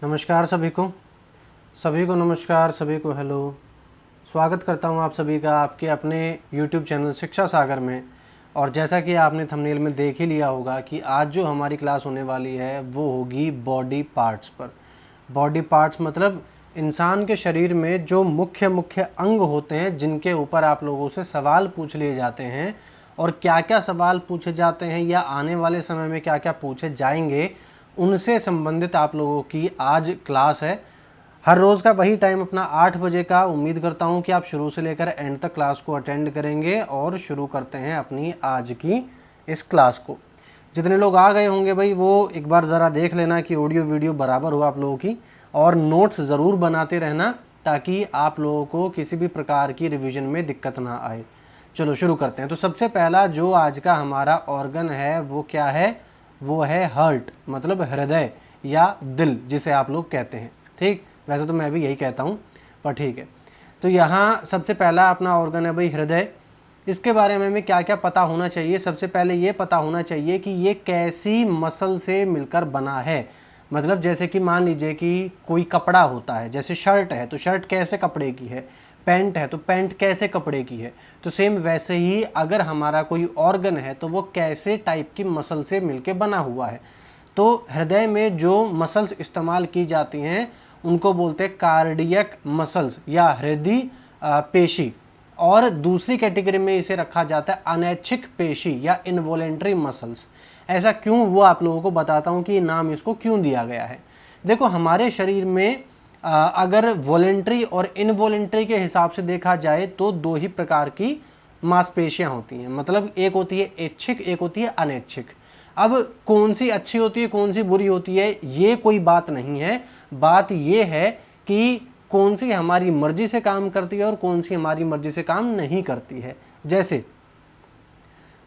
नमस्कार सभी को नमस्कार, सभी को हेलो। स्वागत करता हूं आप सभी का आपके अपने YouTube चैनल शिक्षा सागर में। और जैसा कि आपने थंबनेल में देख ही लिया होगा कि आज जो हमारी क्लास होने वाली है वो होगी बॉडी पार्ट्स पर। बॉडी पार्ट्स मतलब इंसान के शरीर में जो मुख्य मुख्य अंग होते हैं जिनके ऊपर आप लोगों से सवाल पूछ लिए जाते हैं, और क्या क्या सवाल पूछे जाते हैं या आने वाले समय में क्या क्या पूछे जाएंगे उनसे संबंधित आप लोगों की आज क्लास है। हर रोज़ का वही टाइम अपना 8 बजे का। उम्मीद करता हूँ कि आप शुरू से लेकर एंड तक क्लास को अटेंड करेंगे और शुरू करते हैं अपनी आज की इस क्लास को। जितने लोग आ गए होंगे भाई वो एक बार ज़रा देख लेना कि ऑडियो वीडियो बराबर हो आप लोगों की, और नोट्स ज़रूर बनाते रहना ताकि आप लोगों को किसी भी प्रकार की रिवीजन में दिक्कत ना आए। चलो शुरू करते हैं। तो सबसे पहला जो आज का हमारा ऑर्गन है वो क्या है? वो है हार्ट, मतलब हृदय या दिल जिसे आप लोग कहते हैं। ठीक, वैसे तो मैं भी यही कहता हूँ पर ठीक है। तो यहाँ सबसे पहला अपना ऑर्गन है भाई हृदय। इसके बारे में क्या क्या पता होना चाहिए? सबसे पहले ये पता होना चाहिए कि ये कैसी मसल से मिलकर बना है। मतलब जैसे कि मान लीजिए कि कोई कपड़ा होता है, जैसे शर्ट है तो शर्ट कैसे कपड़े की है, पैंट है तो पैंट कैसे कपड़े की है। तो सेम वैसे ही अगर हमारा कोई ऑर्गन है तो वो कैसे टाइप की मसल से मिलके बना हुआ है। तो हृदय में जो मसल्स इस्तेमाल की जाती हैं उनको बोलते हैं कार्डियक मसल्स या हृदय पेशी, और दूसरी कैटेगरी में इसे रखा जाता है अनैच्छिक पेशी या इनवॉलेंट्री मसल्स। ऐसा क्यों वो आप लोगों को बताता हूँ कि ये नाम इसको क्यों दिया गया है। देखो हमारे शरीर में अगर वॉलेंट्री और इनवॉलेंट्री के हिसाब से देखा जाए तो दो ही प्रकार की मांसपेशियां होती हैं। मतलब एक होती है ऐच्छिक, एक होती है अनैच्छिक। अब कौन सी अच्छी होती है कौन सी बुरी होती है ये कोई बात नहीं है। बात ये है कि कौन सी हमारी मर्जी से काम करती है और कौन सी हमारी मर्जी से काम नहीं करती है। जैसे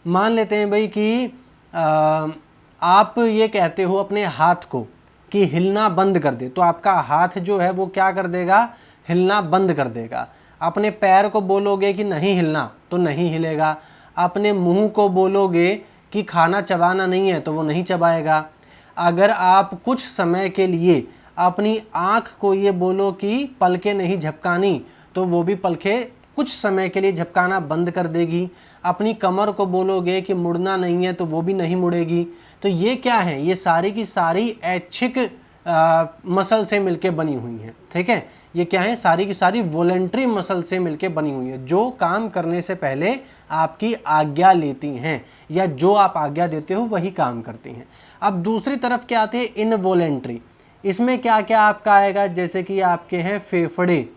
मान लेते हैं भाई कि आप ये कहते हो अपने हाथ को कि हिलना बंद कर दे, तो आपका हाथ जो है वो क्या कर देगा? हिलना बंद कर देगा। अपने पैर को बोलोगे कि नहीं हिलना तो नहीं हिलेगा। अपने मुंह को बोलोगे कि खाना चबाना नहीं है तो वो नहीं चबाएगा। अगर आप कुछ समय के लिए अपनी आँख को ये बोलो कि पलकें नहीं झपकानी तो वो भी पलकें कुछ समय के लिए झपकाना बंद कर देगी। अपनी कमर को बोलोगे कि मुड़ना नहीं है तो वो भी नहीं मुड़ेगी। तो ये क्या है? ये सारी की सारी ऐच्छिक मसल से मिलके बनी हुई हैं। ठीक है, ये क्या है? सारी की सारी वॉलेंट्री मसल से मिलके बनी हुई है जो काम करने से पहले आपकी आज्ञा लेती हैं, या जो आप आज्ञा देते हो वही काम करती हैं। अब दूसरी तरफ क्या आती है? इनवॉलेंट्री। इसमें क्या क्या आपका आएगा? जैसे कि आपके हैं फेफड़े।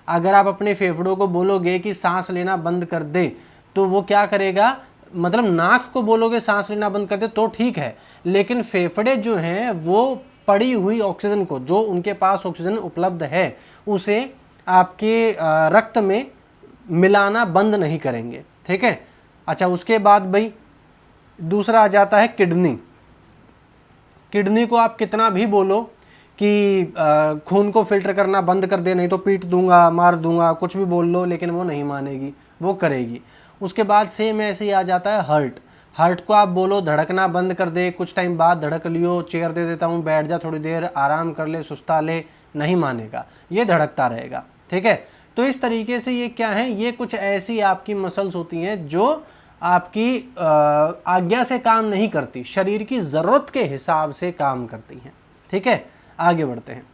अगर आप अपने फेफड़ों को बोलोगे कि सांस लेना बंद कर दे तो वो क्या करेगा? मतलब नाक को बोलोगे सांस लेना बंद कर दे तो ठीक है, लेकिन फेफड़े जो हैं वो पड़ी हुई ऑक्सीजन को, जो उनके पास ऑक्सीजन उपलब्ध है, उसे आपके रक्त में मिलाना बंद नहीं करेंगे। ठीक है। अच्छा, उसके बाद भाई दूसरा आ जाता है किडनी। किडनी को आप कितना भी बोलो कि खून को फिल्टर करना बंद कर दे, नहीं तो पीट दूंगा, मार दूंगा, कुछ भी बोल लो, लेकिन वो नहीं मानेगी, वो करेगी। उसके बाद सेम ऐसे ही आ जाता है हार्ट। हार्ट को आप बोलो धड़कना बंद कर दे, कुछ टाइम बाद धड़क लियो, चेयर दे देता हूँ बैठ जा थोड़ी देर आराम कर ले, सुस्ता ले, नहीं मानेगा, ये धड़कता रहेगा। ठीक है। तो इस तरीके से ये क्या है? ये कुछ ऐसी आपकी मसल्स होती हैं जो आपकी आज्ञा से काम नहीं करती, शरीर की ज़रूरत के हिसाब से काम करती हैं। ठीक है, आगे बढ़ते हैं।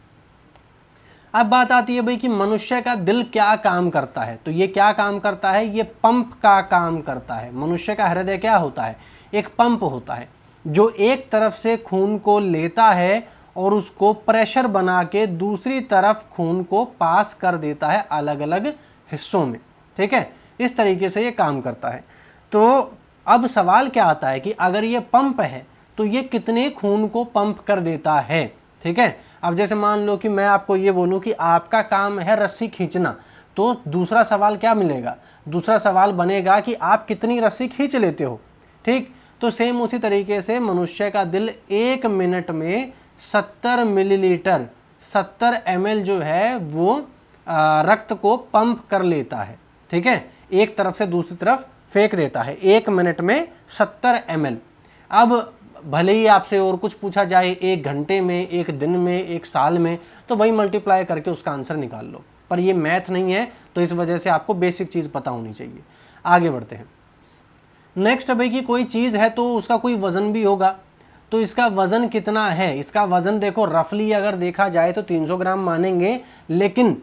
अब बात आती है भाई कि मनुष्य का दिल क्या काम करता है। तो ये क्या काम करता है? ये पंप का काम करता है। मनुष्य का हृदय क्या होता है? एक पंप होता है जो एक तरफ से खून को लेता है और उसको प्रेशर बना के दूसरी तरफ खून को पास कर देता है अलग अलग हिस्सों में। ठीक है, इस तरीके से ये काम करता है। तो अब सवाल क्या आता है कि अगर ये पंप है तो ये कितने खून को पंप कर देता है। ठीक है। अब जैसे मान लो कि मैं आपको ये बोलूं कि आपका काम है रस्सी खींचना, तो दूसरा सवाल क्या मिलेगा? दूसरा सवाल बनेगा कि आप कितनी रस्सी खींच लेते हो। ठीक, तो सेम उसी तरीके से मनुष्य का दिल 1 मिनट में 70 मिलीलीटर 70 ml जो है वो रक्त को पंप कर लेता है। ठीक है, एक तरफ से दूसरी तरफ फेंक देता है 1 मिनट में 70 ml। अब भले ही आपसे और कुछ पूछा जाए 1 घंटे में, 1 दिन में, 1 साल में, तो वही मल्टीप्लाई करके उसका आंसर निकाल लो। पर ये मैथ नहीं है, तो इस वजह से आपको बेसिक चीज़ पता होनी चाहिए। आगे बढ़ते हैं। नेक्स्ट भाई कि कोई चीज़ है तो उसका कोई वज़न भी होगा, तो इसका वज़न कितना है? इसका वज़न देखो रफली अगर देखा जाए तो 300 ग्राम मानेंगे, लेकिन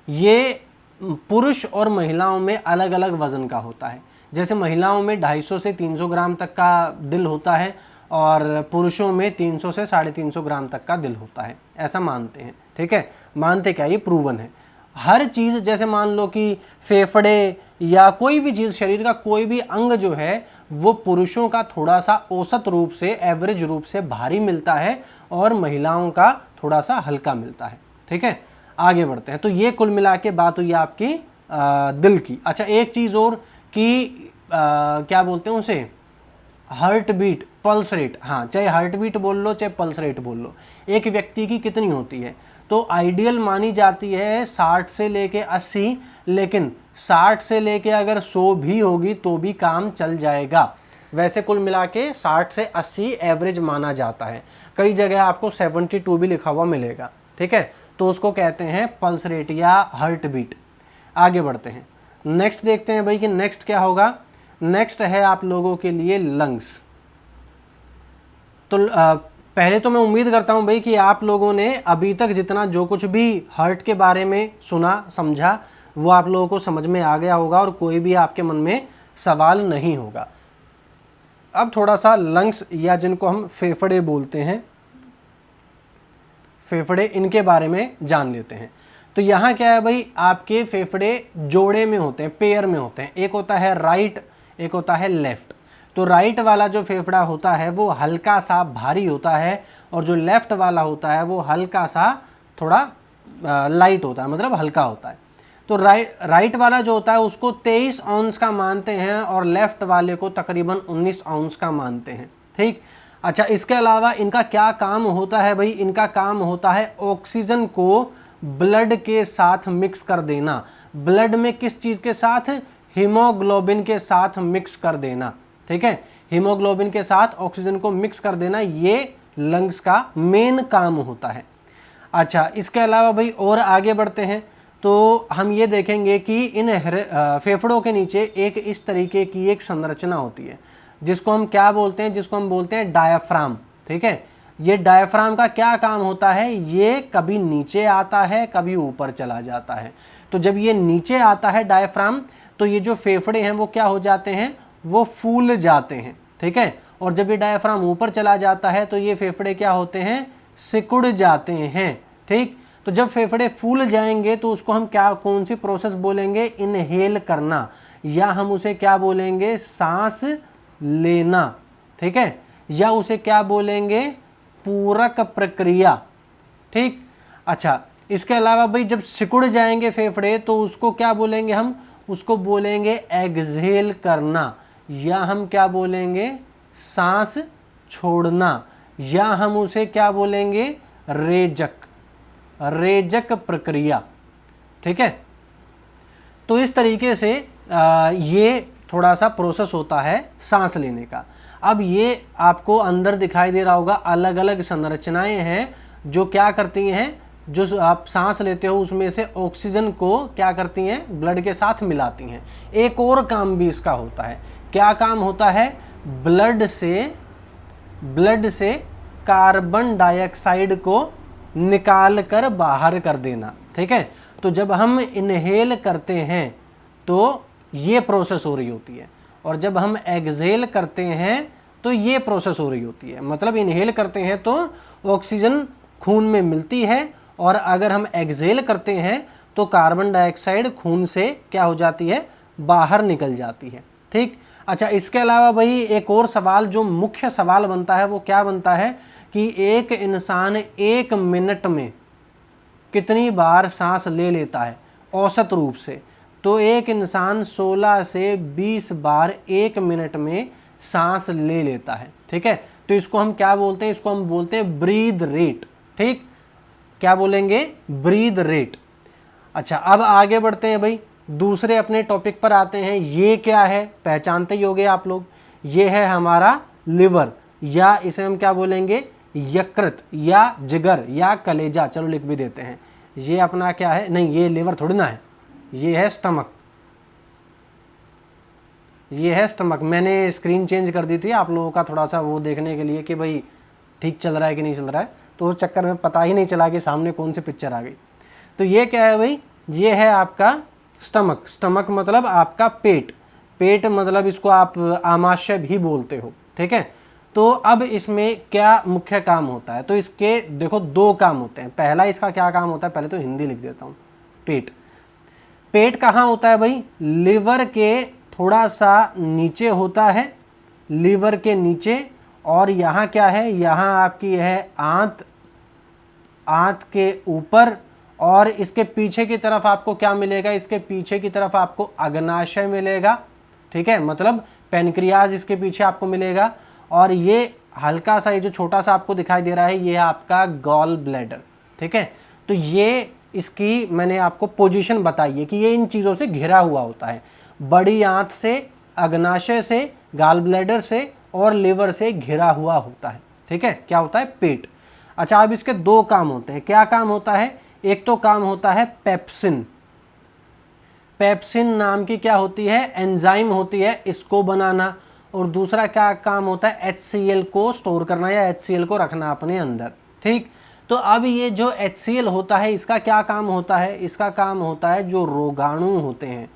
ये पुरुष और महिलाओं में अलग अलग वज़न का होता है। जैसे महिलाओं में 250 से 300 ग्राम तक का दिल होता है और पुरुषों में 300 से 350 ग्राम तक का दिल होता है, ऐसा मानते हैं। ठीक है, मानते क्या, ये प्रूवन है। हर चीज़, जैसे मान लो कि फेफड़े या कोई भी चीज़, शरीर का कोई भी अंग जो है वो पुरुषों का थोड़ा सा औसत रूप से, एवरेज रूप से भारी मिलता है और महिलाओं का थोड़ा सा हल्का मिलता है। ठीक है, आगे बढ़ते हैं। तो ये कुल मिला के बात हुई आपकी दिल की। अच्छा, एक चीज़ और कि क्या बोलते हैं उसे, हार्ट बीट, पल्स रेट। हाँ, चाहे हार्ट बीट बोल लो चाहे पल्स रेट बोल लो, एक व्यक्ति की कितनी होती है? तो आइडियल मानी जाती है 60 से लेके 80, लेकिन 60 से लेके अगर 100 भी होगी तो भी काम चल जाएगा। वैसे कुल मिला के 60 से 80 एवरेज माना जाता है। कई जगह आपको 72 भी लिखा हुआ मिलेगा। ठीक है, तो उसको कहते हैं पल्स रेट या हार्ट बीट। आगे बढ़ते हैं, नेक्स्ट देखते हैं भाई कि नेक्स्ट क्या होगा। नेक्स्ट है आप लोगों के लिए लंग्स। तो पहले तो मैं उम्मीद करता हूं भाई कि आप लोगों ने अभी तक जितना जो कुछ भी हार्ट के बारे में सुना समझा वो आप लोगों को समझ में आ गया होगा और कोई भी आपके मन में सवाल नहीं होगा। अब थोड़ा सा लंग्स या जिनको हम फेफड़े बोलते हैं, फेफड़े, इनके बारे में जान लेते हैं। तो यहाँ क्या है भाई, आपके फेफड़े जोड़े में होते हैं, पेयर में होते हैं। एक होता है राइट, एक होता है लेफ्ट। तो राइट वाला जो फेफड़ा होता है वो हल्का सा भारी होता है और जो लेफ्ट वाला होता है वो हल्का सा थोड़ा लाइट होता है, मतलब हल्का होता है। तो राइट वाला जो होता है उसको 23 औंस का मानते हैं और लेफ्ट वाले को तकरीबन 19 औंस का मानते हैं। ठीक, अच्छा, इसके अलावा इनका क्या काम होता है भाई? इनका काम होता है ऑक्सीजन को ब्लड के साथ मिक्स कर देना। ब्लड में किस चीज़ के साथ? हीमोग्लोबिन के साथ मिक्स कर देना। ठीक है, हीमोग्लोबिन के साथ ऑक्सीजन को मिक्स कर देना, ये लंग्स का मेन काम होता है। अच्छा, इसके अलावा भाई और आगे बढ़ते हैं तो हम ये देखेंगे कि इन फेफड़ों के नीचे एक इस तरीके की एक संरचना होती है जिसको हम क्या बोलते हैं? जिसको हम बोलते हैं डायाफ्राम। ठीक है, ये डायाफ्राम का क्या काम होता है? ये कभी नीचे आता है, कभी ऊपर चला जाता है। तो जब ये नीचे आता है डायाफ्राम, तो ये जो फेफड़े हैं वो क्या हो जाते हैं? वो फूल जाते हैं। ठीक है, और जब ये डायाफ्राम ऊपर चला जाता है तो ये फेफड़े क्या होते हैं? सिकुड़ जाते हैं। ठीक, तो जब फेफड़े फूल जाएंगे तो उसको हम क्या, कौन सी प्रोसेस बोलेंगे? इनहेल करना, या हम उसे क्या बोलेंगे? सांस लेना। ठीक है, या उसे क्या बोलेंगे? पूरक प्रक्रिया। ठीक, अच्छा, इसके अलावा भाई जब सिकुड़ जाएंगे फेफड़े तो उसको क्या बोलेंगे हम? उसको बोलेंगे एक्सहेल करना, या हम क्या बोलेंगे? सांस छोड़ना, या हम उसे क्या बोलेंगे? रेजक, रेजक प्रक्रिया। ठीक है, तो इस तरीके से ये थोड़ा सा प्रोसेस होता है सांस लेने का। अब ये आपको अंदर दिखाई दे रहा होगा, अलग अलग संरचनाएं हैं जो क्या करती हैं, जो आप सांस लेते हो उसमें से ऑक्सीजन को क्या करती हैं? ब्लड के साथ मिलाती हैं। एक और काम भी इसका होता है। क्या काम होता है? ब्लड से कार्बन डाइऑक्साइड को निकाल कर बाहर कर देना। ठीक है, तो जब हम इनहेल करते हैं तो ये प्रोसेस हो रही होती है, और जब हम एक्सहेल करते हैं तो ये प्रोसेस हो रही होती है। मतलब इनहेल करते हैं तो ऑक्सीजन खून में मिलती है, और अगर हम एक्सहेल करते हैं तो कार्बन डाइऑक्साइड खून से क्या हो जाती है? बाहर निकल जाती है। ठीक, अच्छा, इसके अलावा भाई एक और सवाल, जो मुख्य सवाल बनता है वो क्या बनता है कि एक इंसान 1 मिनट में कितनी बार सांस ले लेता है औसत रूप से? तो एक इंसान 16 से 20 बार 1 मिनट में सांस ले लेता है। ठीक है, तो इसको हम क्या बोलते हैं? इसको हम बोलते हैं ब्रीद रेट। ठीक, क्या बोलेंगे? Breathe rate. अच्छा, अब आगे बढ़ते हैं भाई, दूसरे अपने टॉपिक पर आते हैं। ये क्या है? पहचानते ही होंगे आप लोग, ये है हमारा लिवर। या इसे हम क्या बोलेंगे, यकृत या जिगर या कलेजा, चलो लिख भी देते हैं। ये अपना क्या है, नहीं ये लिवर थोड़ी ना है, ये है स्टमक, ये है स्टमक। मैंने स्क्रीन चेंज कर दी थी आप लोगों का थोड़ा सा वो देखने के लिए कि भाई ठीक चल रहा है कि नहीं चल रहा है, तो उस चक्कर में पता ही नहीं चला कि सामने कौन सी पिक्चर आ गई। तो ये क्या है भाई, ये है आपका स्टमक। स्टमक मतलब आपका पेट, पेट मतलब इसको आप आमाशय भी बोलते हो, ठीक है। तो अब इसमें क्या मुख्य काम होता है, तो इसके देखो दो काम होते हैं। पहला इसका क्या काम होता है, पहले तो हिंदी लिख देता हूँ। पेट, पेट कहाँ होता है भाई, लिवर के थोड़ा सा नीचे होता है, लीवर के नीचे। और यहाँ क्या है, यहाँ आपकी है आंत, आंत के ऊपर। और इसके पीछे की तरफ आपको क्या मिलेगा, इसके पीछे की तरफ आपको अग्नाशय मिलेगा, ठीक है, मतलब पैनक्रियाज इसके पीछे आपको मिलेगा। और ये हल्का सा, ये जो छोटा सा आपको दिखाई दे रहा है, ये आपका गॉल ब्लैडर, ठीक है। तो ये इसकी मैंने आपको पोजीशन बताई है कि ये इन चीज़ों से घिरा हुआ होता है, बड़ी आंत से, अग्नाशय से, गॉल ब्लैडर से और लिवर से घिरा हुआ होता है, ठीक है। क्या होता है, पेट। अच्छा, अब इसके दो काम होते हैं। क्या काम होता है, एक तो काम होता है पेप्सिन। पेप्सिन नाम की क्या होती है, एंजाइम होती है इसको बनाना। और दूसरा क्या काम होता है, HCl को स्टोर करना या HCl को रखना अपने अंदर, ठीक। तो अब ये जो HCl होता है, इसका क्या काम होता है, इसका काम होता है जो रोगाणु होते हैं,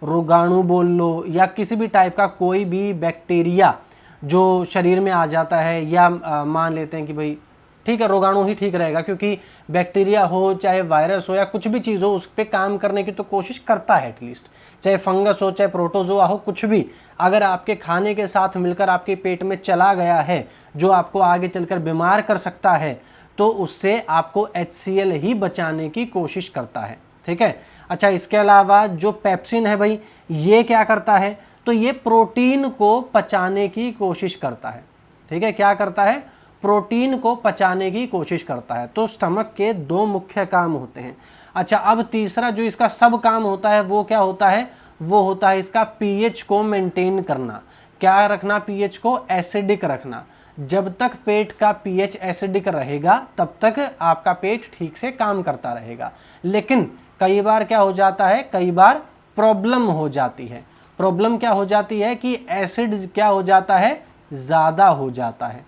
रोगाणु बोल लो या किसी भी टाइप का कोई भी बैक्टीरिया जो शरीर में आ जाता है, या मान लेते हैं कि भाई ठीक है रोगाणु ही ठीक रहेगा, क्योंकि बैक्टीरिया हो चाहे वायरस हो या कुछ भी चीज़ हो, उस पर काम करने की तो कोशिश करता है एटलीस्ट। चाहे फंगस हो, चाहे प्रोटोजोआ हो, कुछ भी अगर आपके खाने के साथ मिलकर आपके पेट में चला गया है, जो आपको आगे चलकर बीमार कर सकता है, तो उससे आपको HCl ही बचाने की कोशिश करता है, ठीक है। अच्छा, इसके अलावा जो पेप्सिन है भाई, ये क्या करता है, तो ये प्रोटीन को पचाने की कोशिश करता है, ठीक है। क्या करता है, प्रोटीन को पचाने की कोशिश करता है। तो स्टमक के दो मुख्य काम होते हैं। अच्छा, अब तीसरा जो इसका सब काम होता है वो क्या होता है, वो होता है इसका pH को मेंटेन करना। क्या रखना, pH को एसिडिक रखना। जब तक पेट का pH एसिडिक रहेगा तब तक आपका पेट ठीक से काम करता रहेगा। लेकिन कई बार क्या हो जाता है, कई बार प्रॉब्लम हो जाती है। प्रॉब्लम क्या हो जाती है कि एसिड क्या हो जाता है, ज़्यादा हो जाता है।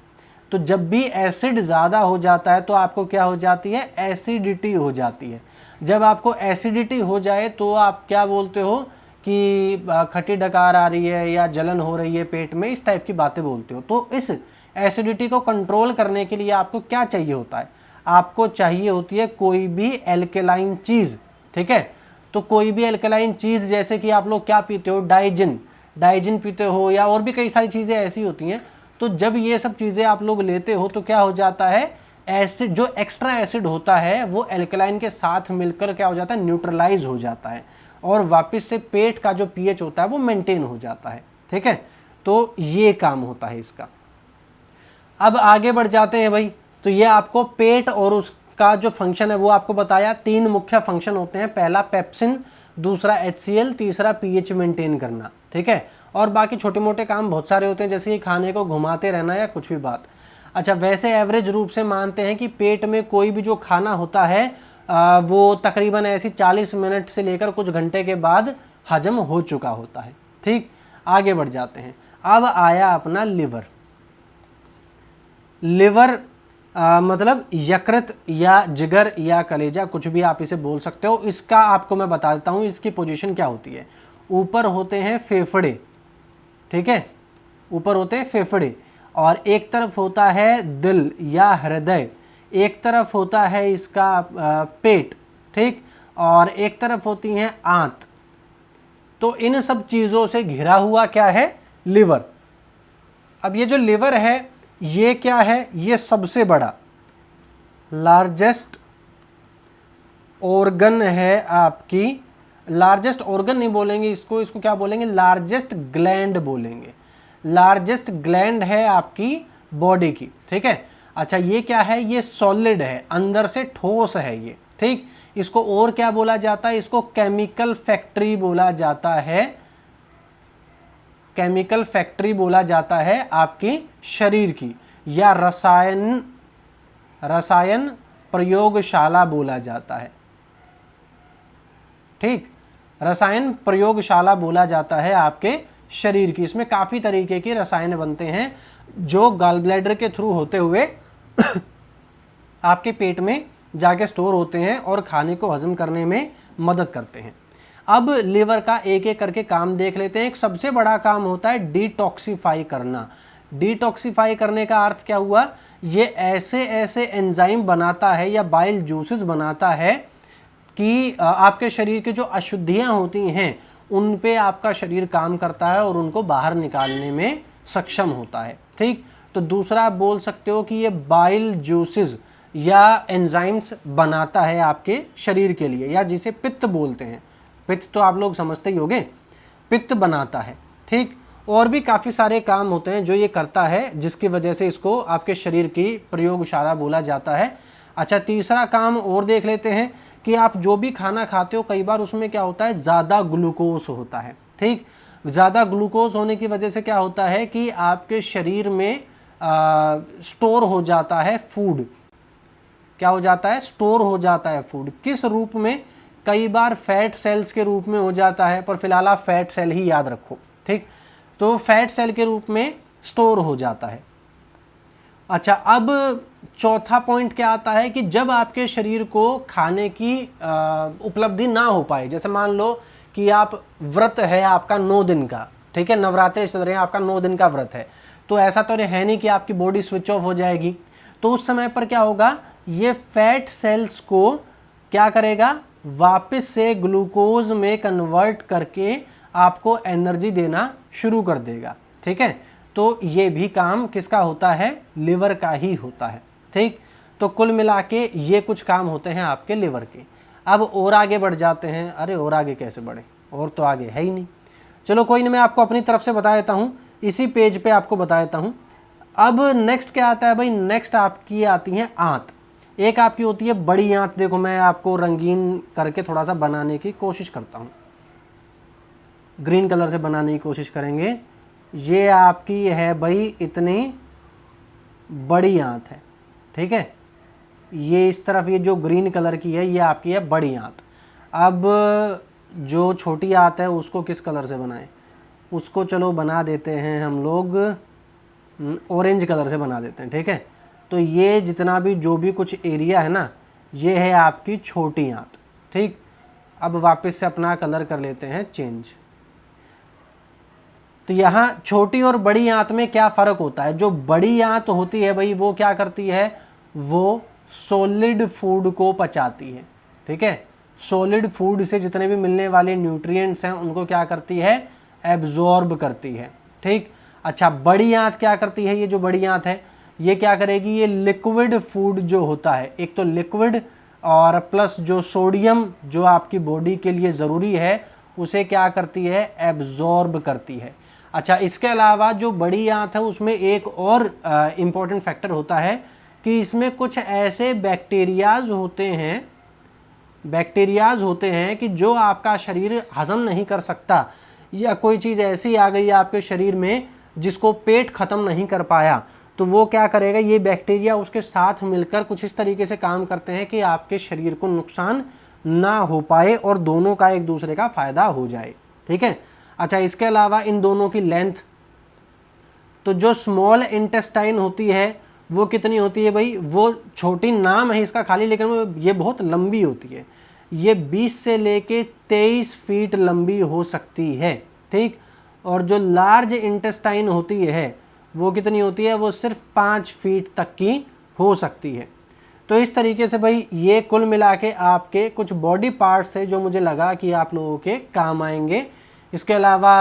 तो जब भी एसिड ज़्यादा हो जाता है तो आपको क्या हो जाती है, एसिडिटी हो जाती है। जब आपको एसिडिटी हो जाए तो आप क्या बोलते हो कि खट्टी डकार आ रही है या जलन हो रही है पेट में, इस टाइप की बातें बोलते हो। तो इस एसिडिटी को कंट्रोल करने के लिए आपको क्या चाहिए होता है, आपको चाहिए होती है कोई भी एल्केलाइन चीज़, ठीक है। तो कोई भी एल्केलाइन चीज़, जैसे कि आप लोग क्या पीते हो, डाइजिन, डाइजिन पीते हो, या और भी कई सारी चीज़ें ऐसी होती हैं। तो जब ये सब चीज़ें आप लोग लेते हो तो क्या हो जाता है, एसिड जो एक्स्ट्रा एसिड होता है वो एल्कलाइन के साथ मिलकर क्या हो जाता है, न्यूट्रलाइज हो जाता है, और वापस से पेट का जो pH होता है वो मेंटेन हो जाता है, ठीक है। तो ये काम होता है इसका। अब आगे बढ़ जाते हैं भाई। तो ये आपको पेट और उसका जो फंक्शन है वो आपको बताया। तीन मुख्य फंक्शन होते हैं, पहला पेप्सिन, दूसरा HCl, तीसरा pH मेंटेन करना, ठीक है। और बाकी छोटे मोटे काम बहुत सारे होते हैं, जैसे कि खाने को घुमाते रहना या कुछ भी बात। अच्छा, वैसे एवरेज रूप से मानते हैं कि पेट में कोई भी जो खाना होता है वो तकरीबन ऐसी 40 मिनट से लेकर कुछ घंटे के बाद हजम हो चुका होता है, ठीक। आगे बढ़ जाते हैं। अब आया अपना लिवर। लिवर मतलब यकृत या जिगर या कलेजा, कुछ भी आप इसे बोल सकते हो। इसका आपको मैं बता देता हूँ इसकी पोजीशन क्या होती है। ऊपर होते हैं फेफड़े, ठीक है, ऊपर होते हैं फेफड़े, और एक तरफ होता है दिल या हृदय, एक तरफ होता है इसका पेट, ठीक, और एक तरफ होती हैं आंत। तो इन सब चीज़ों से घिरा हुआ क्या है, लिवर। अब ये जो लिवर है ये क्या है, ये सबसे बड़ा लार्जेस्ट ऑर्गन है आपकी। लार्जेस्ट ऑर्गन नहीं बोलेंगे इसको, इसको क्या बोलेंगे, लार्जेस्ट ग्लैंड बोलेंगे। लार्जेस्ट ग्लैंड है आपकी बॉडी की, ठीक है। अच्छा, ये क्या है, ये सॉलिड है, अंदर से ठोस है ये, ठीक। इसको और क्या बोला जाता है, इसको केमिकल फैक्ट्री बोला जाता है। केमिकल फैक्ट्री बोला जाता है आपकी शरीर की, या रसायन प्रयोगशाला बोला जाता है। ठीक, रसायन प्रयोगशाला बोला जाता है आपके शरीर की। इसमें काफ़ी तरीके के रसायन बनते हैं जो गॉल ब्लैडर के थ्रू होते हुए आपके पेट में जाके स्टोर होते हैं और खाने को हजम करने में मदद करते हैं। अब लिवर का एक एक करके काम देख लेते हैं। एक सबसे बड़ा काम होता है डिटॉक्सिफाई करना। डिटॉक्सिफाई करने का अर्थ क्या हुआ? ये ऐसे ऐसे एंजाइम बनाता है या बाइल जूसेस बनाता है कि आपके शरीर की जो अशुद्धियां होती हैं उन पे आपका शरीर काम करता है और उनको बाहर निकालने में सक्षम होता है। ठीक, तो दूसरा आप बोल सकते हो कि ये बाइल जूसेस या एंजाइम्स बनाता है आपके शरीर के लिए, या जिसे पित्त बोलते हैं। पित्त तो आप लोग समझते ही होंगे, पित्त बनाता है। ठीक, और भी काफ़ी सारे काम होते हैं जो ये करता है, जिसकी वजह से इसको आपके शरीर की प्रयोगशाला बोला जाता है। अच्छा, तीसरा काम और देख लेते हैं कि आप जो भी खाना खाते हो कई बार उसमें क्या होता है, ज़्यादा ग्लूकोज होता है। ठीक, ज़्यादा ग्लूकोज होने की वजह से क्या होता है कि आपके शरीर में स्टोर हो जाता है फूड। क्या हो जाता है? स्टोर हो जाता है फूड। किस रूप में? कई बार फैट सेल्स के रूप में हो जाता है, पर फिलहाल आप फैट सेल ही याद रखो। ठीक, तो फैट सेल के रूप में स्टोर हो जाता है। अच्छा, अब चौथा पॉइंट क्या आता है कि जब आपके शरीर को खाने की उपलब्धि ना हो पाए, जैसे मान लो कि आप व्रत है आपका 9 दिन का, ठीक है, नवरात्रे चल रहे हैं, आपका 9 दिन का व्रत है, तो ऐसा तो है नहीं कि आपकी बॉडी स्विच ऑफ हो जाएगी। तो उस समय पर क्या होगा, ये फैट सेल्स को क्या करेगा, वापस से ग्लूकोज में कन्वर्ट करके आपको एनर्जी देना शुरू कर देगा। ठीक है, तो ये भी काम किसका होता है? लिवर का ही होता है। ठीक, तो कुल मिला के ये कुछ काम होते हैं आपके लिवर के। अब और आगे बढ़ जाते हैं। अरे और आगे कैसे बढ़े, और तो आगे है ही नहीं। चलो कोई नहीं, मैं आपको अपनी तरफ से बता देता हूँ, इसी पेज पे आपको बता देता हूँ। अब नेक्स्ट क्या आता है भाई? नेक्स्ट आपकी आती है आंत। एक आपकी होती है बड़ी आंत। देखो मैं आपको रंगीन करके थोड़ा सा बनाने की कोशिश करता हूँ, ग्रीन कलर से बनाने की कोशिश करेंगे। ये आपकी है भाई इतनी बड़ी आंत है। ठीक है, ये इस तरफ ये जो ग्रीन कलर की है ये आपकी है बड़ी आंत। अब जो छोटी आंत है उसको किस कलर से बनाएं? उसको चलो बना देते हैं हम लोग ऑरेंज कलर से बना देते हैं। ठीक है, तो ये जितना भी जो भी कुछ एरिया है ना, ये है आपकी छोटी आंत। ठीक, अब वापस से अपना कलर कर लेते हैं चेंज। तो यहाँ छोटी और बड़ी आंत में क्या फ़र्क होता है? जो बड़ी आंत होती है भाई वो क्या करती है, वो सॉलिड फूड को पचाती है। ठीक है, सॉलिड फूड से जितने भी मिलने वाले न्यूट्रिएंट्स हैं उनको क्या करती है, एब्जॉर्ब करती है। ठीक, अच्छा बड़ी आंत क्या करती है? ये जो बड़ी आंत है ये क्या करेगी, ये लिक्विड फूड जो होता है, एक तो लिक्विड और प्लस जो सोडियम जो आपकी बॉडी के लिए ज़रूरी है उसे क्या करती है, एब्जॉर्ब करती है। अच्छा, इसके अलावा जो बड़ी आंत है उसमें एक और इम्पॉर्टेंट फैक्टर होता है कि इसमें कुछ ऐसे बैक्टीरियाज होते हैं कि जो आपका शरीर हजम नहीं कर सकता, या कोई चीज़ ऐसी आ गई आपके शरीर में जिसको पेट ख़त्म नहीं कर पाया, तो वो क्या करेगा, ये बैक्टीरिया उसके साथ मिलकर कुछ इस तरीके से काम करते हैं कि आपके शरीर को नुकसान ना हो पाए और दोनों का एक दूसरे का फ़ायदा हो जाए। ठीक है, अच्छा इसके अलावा इन दोनों की लेंथ, तो जो स्मॉल इंटेस्टाइन होती है वो कितनी होती है भाई, वो छोटी नाम है इसका खाली, लेकिन ये बहुत लंबी होती है। ये 20 से लेके 23 फीट लंबी हो सकती है। ठीक, और जो लार्ज इंटेस्टाइन होती है वो कितनी होती है, वो सिर्फ 5 फीट तक की हो सकती है। तो इस तरीके से भाई ये कुल मिला के आपके कुछ बॉडी पार्ट्स थे जो मुझे लगा कि आप लोगों के काम आएंगे। इसके अलावा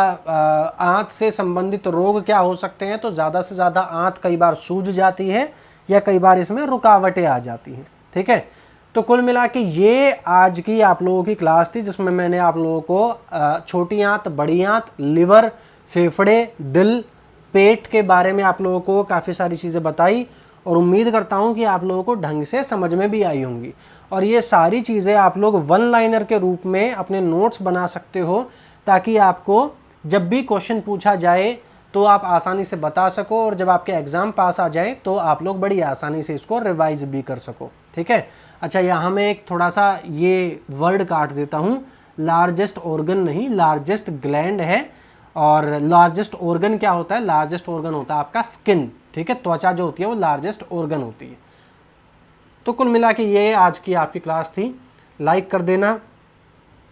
आंत से संबंधित रोग क्या हो सकते हैं, तो ज़्यादा से ज़्यादा आंत कई बार सूज जाती है या कई बार इसमें रुकावटें आ जाती हैं। ठीक है, तो कुल मिला के ये आज की आप लोगों की क्लास थी जिसमें मैंने आप लोगों को छोटी आंत, बड़ी आंत, लिवर, फेफड़े, दिल, पेट के बारे में आप लोगों को काफ़ी सारी चीज़ें बताई और उम्मीद करता हूँ कि आप लोगों को ढंग से समझ में भी आई होंगी। और ये सारी चीज़ें आप लोग वन लाइनर के रूप में अपने नोट्स बना सकते हो ताकि आपको जब भी क्वेश्चन पूछा जाए तो आप आसानी से बता सको, और जब आपके एग्ज़ाम पास आ जाए तो आप लोग बड़ी आसानी से इसको रिवाइज भी कर सको। ठीक है। अच्छा, यहाँ मैं एक थोड़ा सा ये वर्ड काट देता हूँ, लार्जेस्ट ऑर्गन नहीं, लार्जेस्ट ग्लैंड है। और लार्जेस्ट ऑर्गन क्या होता है? लार्जेस्ट ऑर्गन होता है आपका स्किन। ठीक है, त्वचा जो होती है वो लार्जेस्ट ऑर्गन होती है। तो कुल मिला के ये आज की आपकी क्लास थी। लाइक कर देना,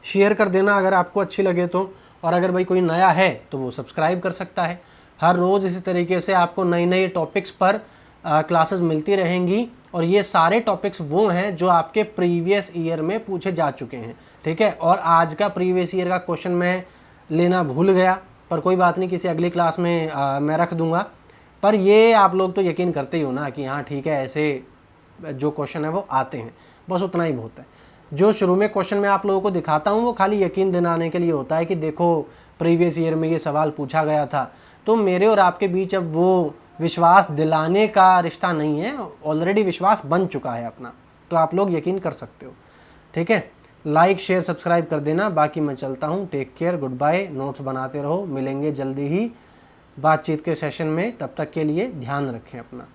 शेयर कर देना अगर आपको अच्छी लगे तो, और अगर भाई कोई नया है तो वो सब्सक्राइब कर सकता है। हर रोज़ इसी तरीके से आपको नई नई टॉपिक्स पर क्लासेस मिलती रहेंगी, और ये सारे टॉपिक्स वो हैं जो आपके प्रीवियस ईयर में पूछे जा चुके हैं। ठीक है, और आज का प्रीवियस ईयर का क्वेश्चन मैं लेना भूल गया, पर कोई बात नहीं, किसी अगली क्लास में मैं रख दूंगा। पर ये आप लोग तो यकीन करते ही हो ना कि हाँ ठीक है, ऐसे जो क्वेश्चन है वो आते हैं, बस उतना ही बहुत है। जो शुरू में क्वेश्चन मैं आप लोगों को दिखाता हूँ वो खाली यकीन दिलाने के लिए होता है कि देखो प्रीवियस ईयर में ये सवाल पूछा गया था। तो मेरे और आपके बीच अब वो विश्वास दिलाने का रिश्ता नहीं है, ऑलरेडी विश्वास बन चुका है अपना, तो आप लोग यकीन कर सकते हो। ठीक है, लाइक शेयर सब्सक्राइब कर देना। बाकी मैं चलता हूँ, take care, goodbye. Notes बनाते रहो, मिलेंगे जल्दी ही बातचीत के सेशन में, तब तक के लिए ध्यान रखें अपना।